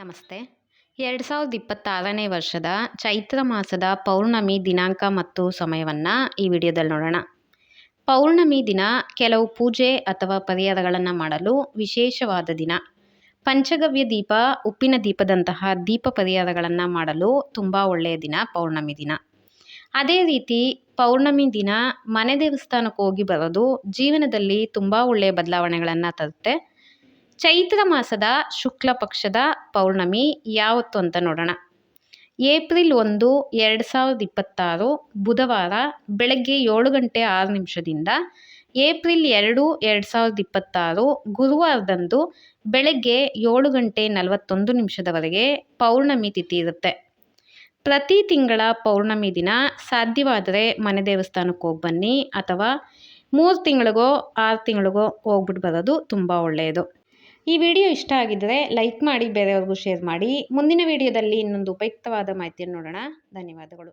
ನಮಸ್ತೆ. 2026ನೇ ವರ್ಷದ ಚೈತ್ರ ಮಾಸದ ಪೌರ್ಣಮಿ ದಿನಾಂಕ ಮತ್ತು ಸಮಯವನ್ನು ಈ ವಿಡಿಯೋದಲ್ಲಿ ನೋಡೋಣ. ಪೌರ್ಣಮಿ ದಿನ ಕೆಲವು ಪೂಜೆ ಅಥವಾ ಪರಿಹಾರಗಳನ್ನು ಮಾಡಲು ವಿಶೇಷವಾದ ದಿನ. ಪಂಚಗವ್ಯ ದೀಪ, ಉಪ್ಪಿನ ದೀಪದಂತಹ ದೀಪ ಪರಿಹಾರಗಳನ್ನು ಮಾಡಲು ತುಂಬ ಒಳ್ಳೆಯ ದಿನ ಪೌರ್ಣಮಿ ದಿನ. ಅದೇ ರೀತಿ ಪೌರ್ಣಮಿ ದಿನ ಮನೆ ದೇವಸ್ಥಾನಕ್ಕೆ ಹೋಗಿ ಬರೋದು ಜೀವನದಲ್ಲಿ ತುಂಬ ಒಳ್ಳೆಯ ಬದಲಾವಣೆಗಳನ್ನು ತರುತ್ತೆ. ಚೈತ್ರ ಮಾಸದ ಶುಕ್ಲ ಪಕ್ಷದ ಪೌರ್ಣಮಿ ಯಾವತ್ತು ಅಂತ ನೋಡೋಣ. ಏಪ್ರಿಲ್ 1, 2026 ಬುಧವಾರ ಬೆಳಗ್ಗೆ 7:06 ಏಪ್ರಿಲ್ 2, 2026 ಗುರುವಾರದಂದು ಬೆಳಗ್ಗೆ 7:41 ಪೌರ್ಣಮಿ ತಿಥಿ ಇರುತ್ತೆ. ಪ್ರತಿ ತಿಂಗಳ ಪೌರ್ಣಮಿ ದಿನ ಸಾಧ್ಯವಾದರೆ ಮನೆ ದೇವಸ್ಥಾನಕ್ಕೆ ಹೋಗಿ ಬನ್ನಿ, ಅಥವಾ 3 ತಿಂಗಳಿಗೋ 6 ತಿಂಗಳಿಗೋ ಹೋಗ್ಬಿಟ್ಟು ಬರೋದು ತುಂಬ ಒಳ್ಳೆಯದು. ಈ ವಿಡಿಯೋ ಇಷ್ಟ ಆಗಿದ್ದರೆ ಲೈಕ್ ಮಾಡಿ, ಬೇರೆಯವ್ರಿಗೂ ಶೇರ್ ಮಾಡಿ. ಮುಂದಿನ ವಿಡಿಯೋದಲ್ಲಿ ಇನ್ನೊಂದು ಉಪಯುಕ್ತವಾದ ಮಾಹಿತಿಯನ್ನು ನೋಡೋಣ. ಧನ್ಯವಾದಗಳು.